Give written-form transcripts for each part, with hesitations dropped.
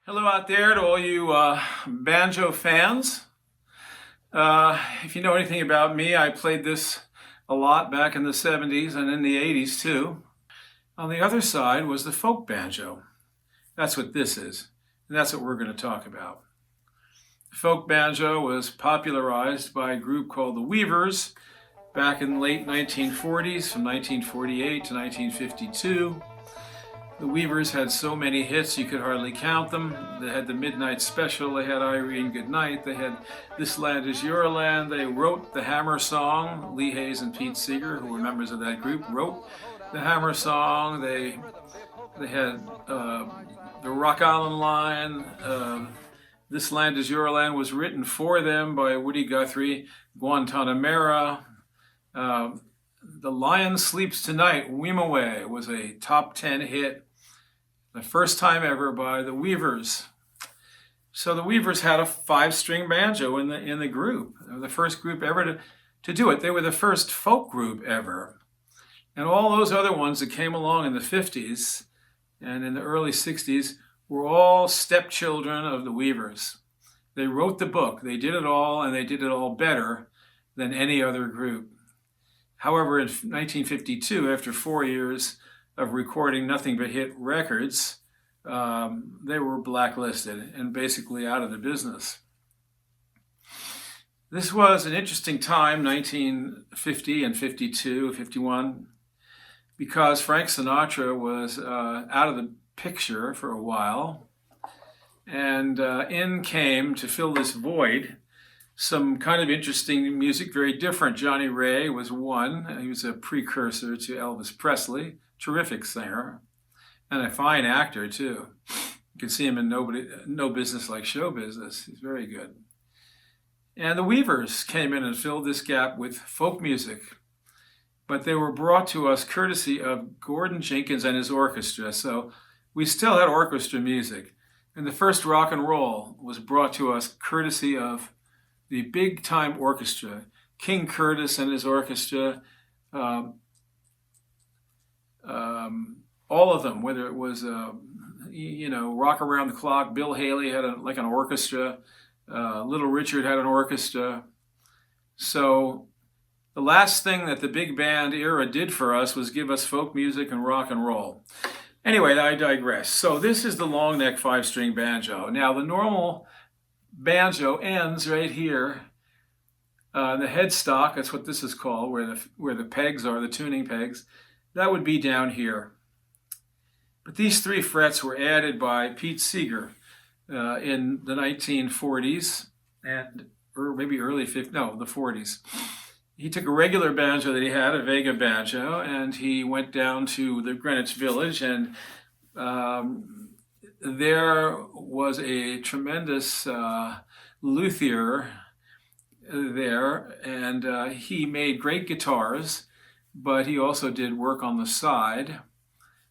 Hello out there to all you banjo fans. If you know anything about me, I played this a lot back in the 70s and in the 80s too. On the other side was the folk banjo. That's what this is, and that's what we're going to talk about. The folk banjo was popularized by a group called the Weavers back in the late 1940s, from 1948 to 1952. The Weavers had so many hits you could hardly count them. They had the Midnight Special, they had Irene Goodnight, they had This Land Is Your Land, they wrote the Hammer Song. Lee Hayes and Pete Seeger, who were members of that group, wrote the Hammer Song. They had the Rock Island Line. This Land Is Your Land was written for them by Woody Guthrie. Guantanamera. The Lion Sleeps Tonight, Weem-Away, was a top 10 hit. The first time ever by the Weavers. So the Weavers had a 5-string banjo in the group. They were the first group ever to do it. They were the first folk group ever. And all those other ones that came along in the 50s and in the early 60s were all stepchildren of the Weavers. They wrote the book. They did it all, and they did it all better than any other group. However, in 1952, after 4 years of recording nothing but hit records, they were blacklisted and basically out of the business. This was an interesting time, 1950 and 52, 51, because Frank Sinatra was out of the picture for a while, and in came, to fill this void, some kind of interesting music, very different. Johnny Ray was one. He was a precursor to Elvis Presley. Terrific singer and a fine actor too. You can see him in No Business Like Show Business. He's very good. And the Weavers came in and filled this gap with folk music, but they were brought to us courtesy of Gordon Jenkins and his orchestra. So we still had orchestra music. And the first rock and roll was brought to us courtesy of the big time orchestra, King Curtis and his orchestra, all of them, whether it was, Rock Around the Clock. Bill Haley had an orchestra. Little Richard had an orchestra. So the last thing that the big band era did for us was give us folk music and rock and roll. Anyway, I digress. So this is the long neck 5-string banjo. Now the normal banjo ends right here. The headstock, that's what this is called, where the pegs are, the tuning pegs. That would be down here. But these 3 frets were added by Pete Seeger in the 1940s or maybe early 50s, no, the 40s. He took a regular banjo that he had, a Vega banjo, and he went down to the Greenwich Village, and there was a tremendous luthier there, and he made great guitars, but he also did work on the side,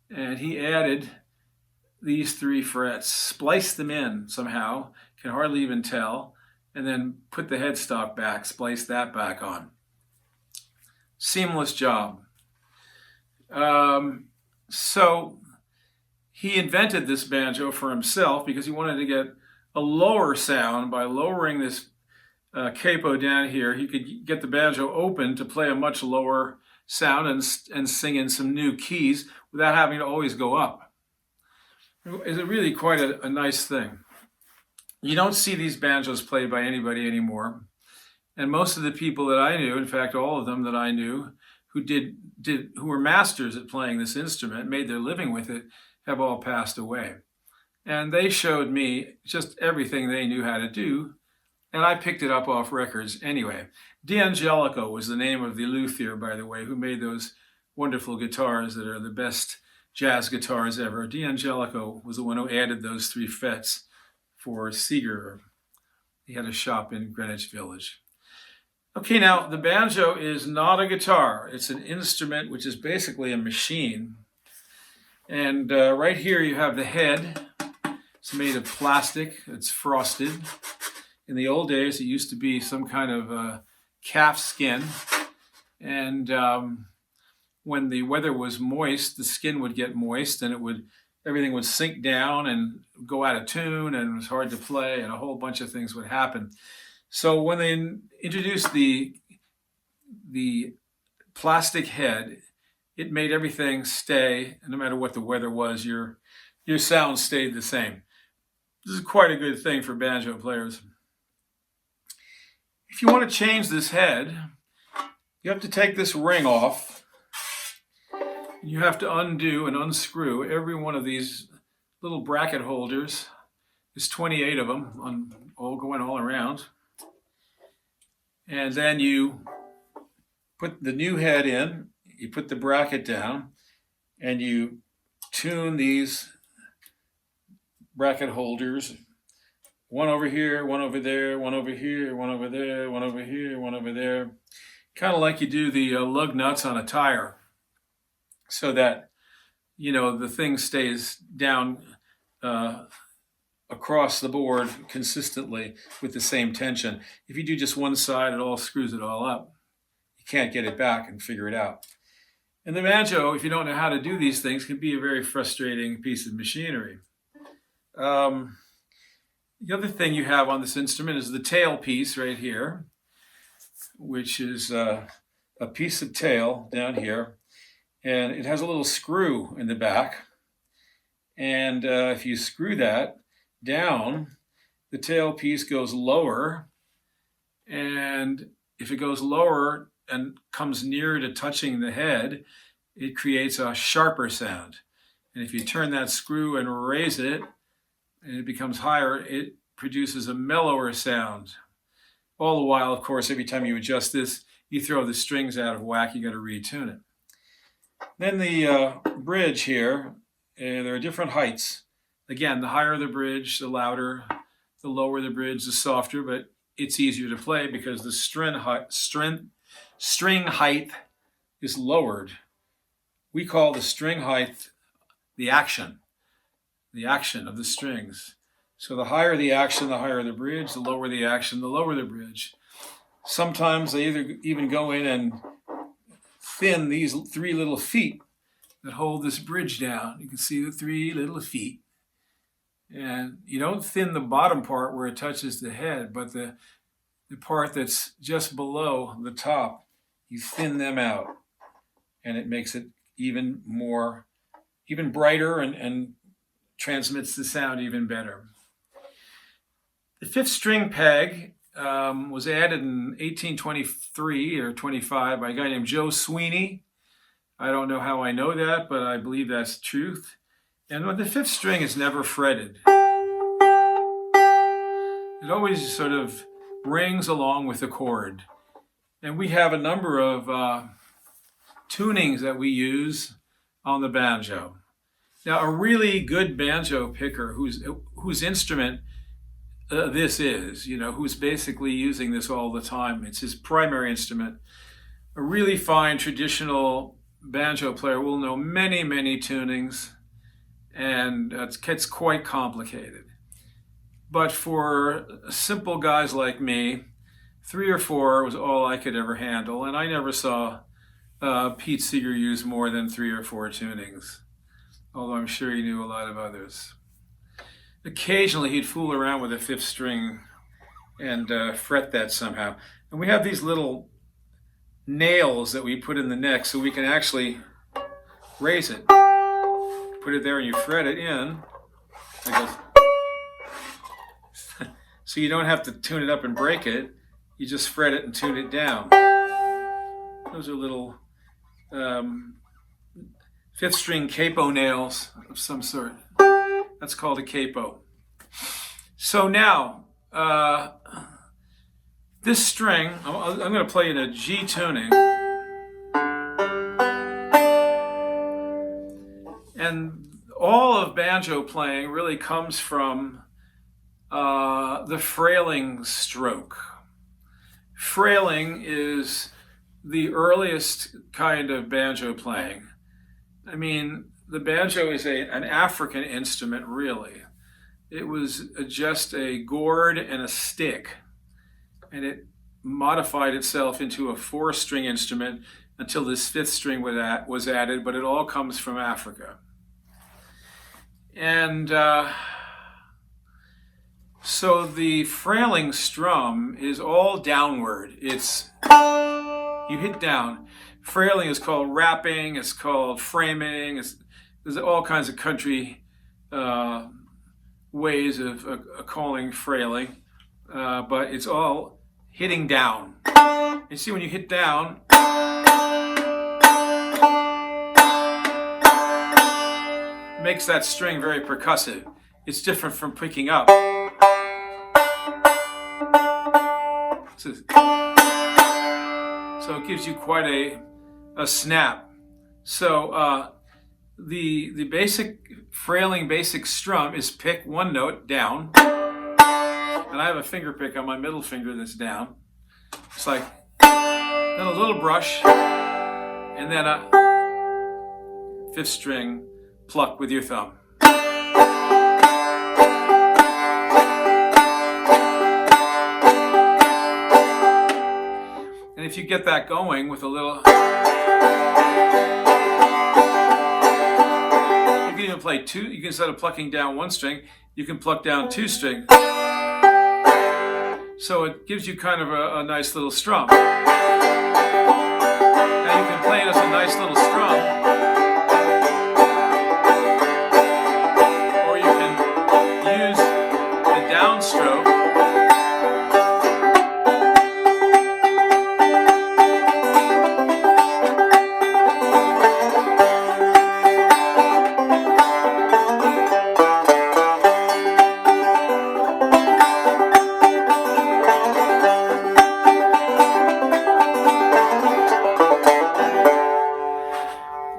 and he added these 3 frets, spliced them in somehow, can hardly even tell, and then put the headstock back, spliced that back on. Seamless job. So he invented this banjo for himself because he wanted to get a lower sound. By lowering this capo down here, he could get the banjo open to play a much lower sound and sing in some new keys without having to always go up. It's really quite a nice thing. You don't see these banjos played by anybody anymore. And most of the people that I knew, in fact, all of them that I knew who were masters at playing this instrument, made their living with it, have all passed away. And they showed me just everything they knew how to do, and I picked it up off records anyway. D'Angelico was the name of the luthier, by the way, who made those wonderful guitars that are the best jazz guitars ever. D'Angelico was the one who added those 3 frets for Seeger. He had a shop in Greenwich Village. Okay, now the banjo is not a guitar. It's an instrument which is basically a machine. And right here you have the head. It's made of plastic. It's frosted. In the old days, it used to be some kind of calf skin. And when the weather was moist, the skin would get moist and it would everything would sink down and go out of tune, and it was hard to play, and a whole bunch of things would happen. So when they introduced the plastic head, it made everything stay, no matter what the weather was, your sound stayed the same. This is quite a good thing for banjo players. If you want to change this head, you have to take this ring off. You have to undo and unscrew every one of these little bracket holders. There's 28 of them, all going all around. And then you put the new head in, you put the bracket down, and you tune these bracket holders. One over here, one over there, one over here, one over there, one over here, one over there. Kind of like you do the lug nuts on a tire, so that, the thing stays down across the board consistently with the same tension. If you do just one side, it all screws it all up. You can't get it back and figure it out. And the banjo, if you don't know how to do these things, can be a very frustrating piece of machinery. The other thing you have on this instrument is the tail piece right here, which is a piece of tail down here, and it has a little screw in the back. And if you screw that down, the tail piece goes lower, and if it goes lower and comes nearer to touching the head, it creates a sharper sound. And if you turn that screw and raise it, and it becomes higher, it produces a mellower sound. All the while, of course, every time you adjust this, you throw the strings out of whack, you got to retune it. Then the bridge here, there are different heights. Again, the higher the bridge, the louder; the lower the bridge, the softer, but it's easier to play because the string height is lowered. We call the string height the action of the strings. So the higher the action, the higher the bridge; the lower the action, the lower the bridge. Sometimes they even go in and thin these 3 little feet that hold this bridge down. You can see the 3 little feet. And you don't thin the bottom part where it touches the head, but the part that's just below the top, you thin them out. And it makes it even brighter and transmits the sound even better. The 5th string peg was added in 1823 or 25 by a guy named Joe Sweeney. I don't know how I know that, but I believe that's the truth. And the 5th string is never fretted. It always sort of rings along with the chord. And we have a number of tunings that we use on the banjo. Now, a really good banjo picker whose instrument this is, who's basically using this all the time, it's his primary instrument. A really fine traditional banjo player will know many, many tunings, and it gets quite complicated. But for simple guys like me, 3 or 4 was all I could ever handle, and I never saw Pete Seeger use more than 3 or 4 tunings, although I'm sure he knew a lot of others. Occasionally he'd fool around with a 5th string and fret that somehow. And we have these little nails that we put in the neck so we can actually raise it. Put it there and you fret it in. It goes. So you don't have to tune it up and break it. You just fret it and tune it down. Those are little 5th string capo nails of some sort. That's called a capo. So now, this string, I'm going to play in a G tuning. And all of banjo playing really comes from the Frailing stroke. Frailing is the earliest kind of banjo playing. I mean, the banjo is an African instrument, really. It was just a gourd and a stick, and it modified itself into a 4-string instrument until this 5th string was added, but it all comes from Africa. And so the frailing strum is all downward. It's, you hit down. Frailing is called rapping, it's called framing, there's all kinds of country ways of calling frailing, but it's all hitting down. You see, when you hit down, it makes that string very percussive. It's different from picking up. So it gives you quite a snap. So the basic frailing basic strum is pick one note down, and I have a finger pick on my middle finger that's down. It's like, then a little brush, and then a fifth string pluck with your thumb. And if you get that going with a little, you can even play two. You can, instead of plucking down one string, you can pluck down two strings. So it gives you kind of a nice little strum. Now you can play it as a nice little strum, or you can use the downstroke.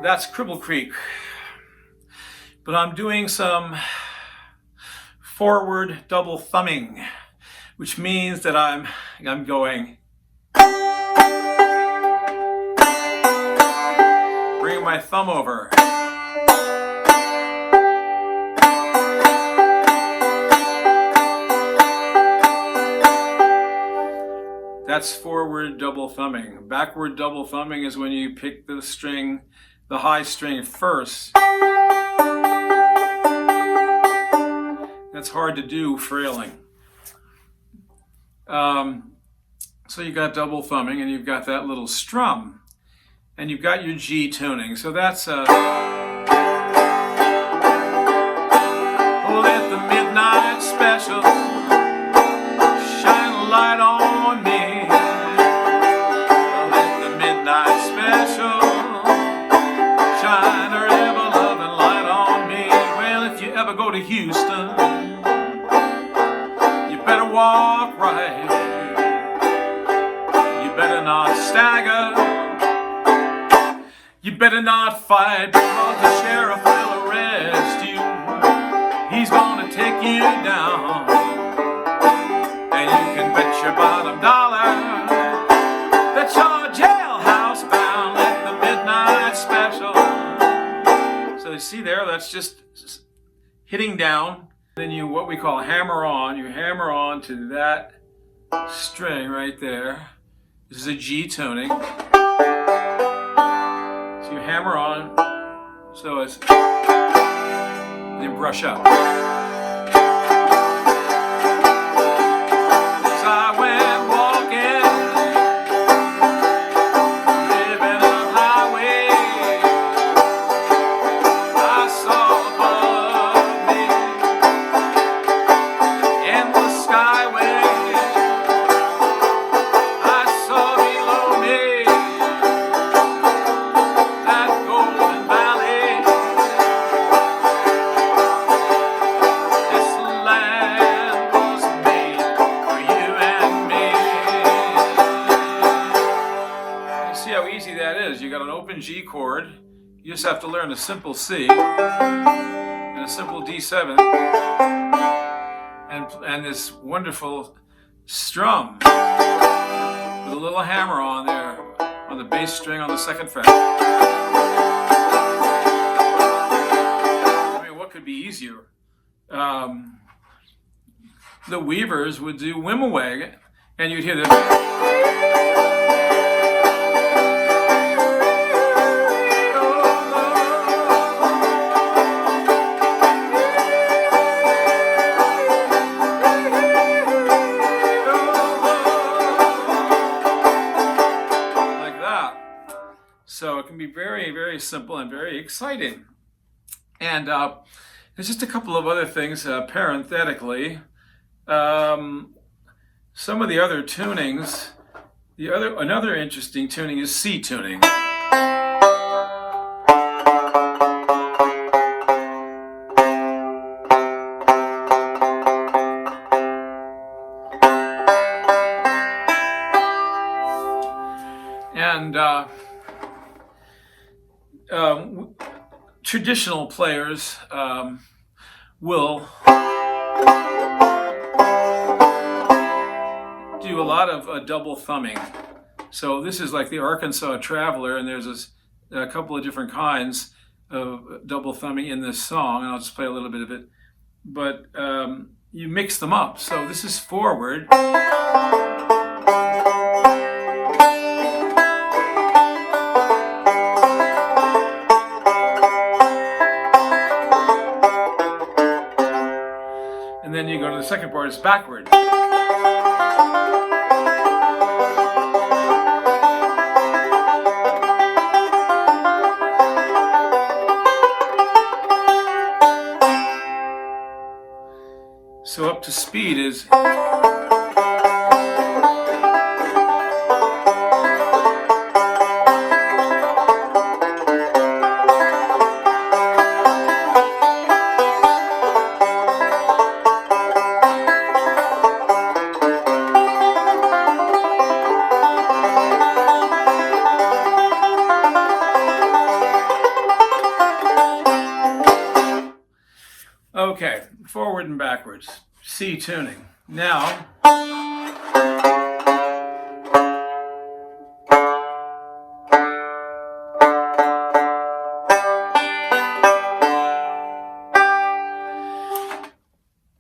That's Cripple Creek. But I'm doing some forward double thumbing, which means that I'm going, bringing my thumb over. That's forward double thumbing. Backward double thumbing is when you pick the string, the high string first. That's hard to do frailing. So you got double thumbing, and you've got that little strum, and you've got your G tuning. So that's let the midnight special shine a light on me. Let the midnight special shine her ever-loving light on me. Well, if you ever go to Houston, you better walk right. You better not stagger. You better not fight, because the sheriff will arrest you. He's gonna take you down, and you can bet your bottom dollar that you're jailhouse bound. Let the midnight special. So you see there, that's just hitting down. Then you, what we call hammer on, you hammer on to that string right there. This is a G tuning. So you hammer on, so it's, you brush up. As I went walking, living a highway, I saw above me in the skyway, I saw below me that golden valley. This land was made for you and me. You see how easy that is? You got an open G chord. You just have to learn a simple C and a simple D7, and this wonderful strum with a little hammer on there on the bass string on the second fret. I mean, what could be easier? The Weavers would do Wimmelweg, and you'd hear the can be very, very simple and very exciting. And there's just a couple of other things parenthetically. Some of the other tunings, another interesting tuning is C tuning. And traditional players will do a lot of double thumbing. So this is like the Arkansas Traveler, and there's a couple of different kinds of double thumbing in this song, and I'll just play a little bit of it. But you mix them up. So this is forward. And then you go to the second part, it's backward. So up to speed is okay, forward and backwards, C tuning. Now,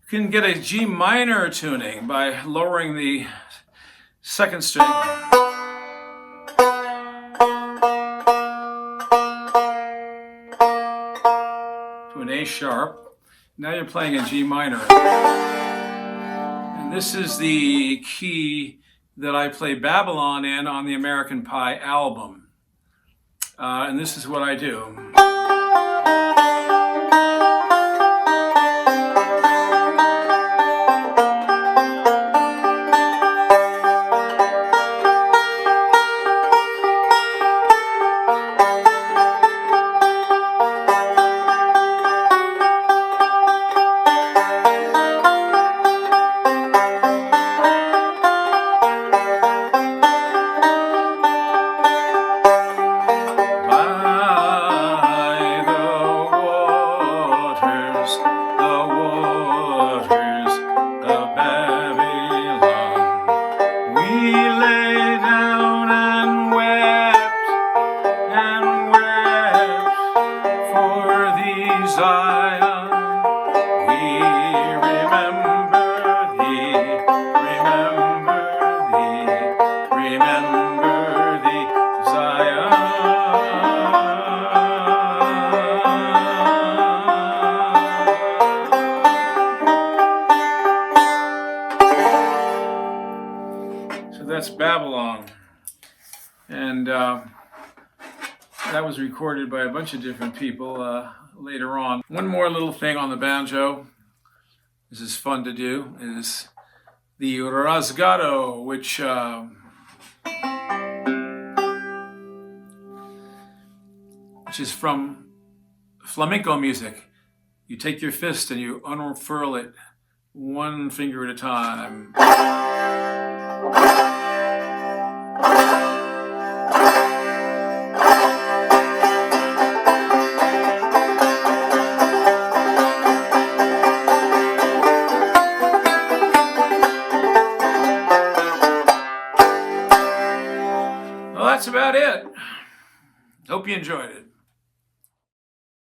you can get a G minor tuning by lowering the second string to an A sharp. Now you're playing a G minor. And this is the key that I play Babylon in on the American Pie album. And this is what I do. That's Babylon, and that was recorded by a bunch of different people later on. One more little thing on the banjo, this is fun to do, is the rasgado, which is from flamenco music. You take your fist and you unfurl it one finger at a time. Well, that's about it. Hope you enjoyed it.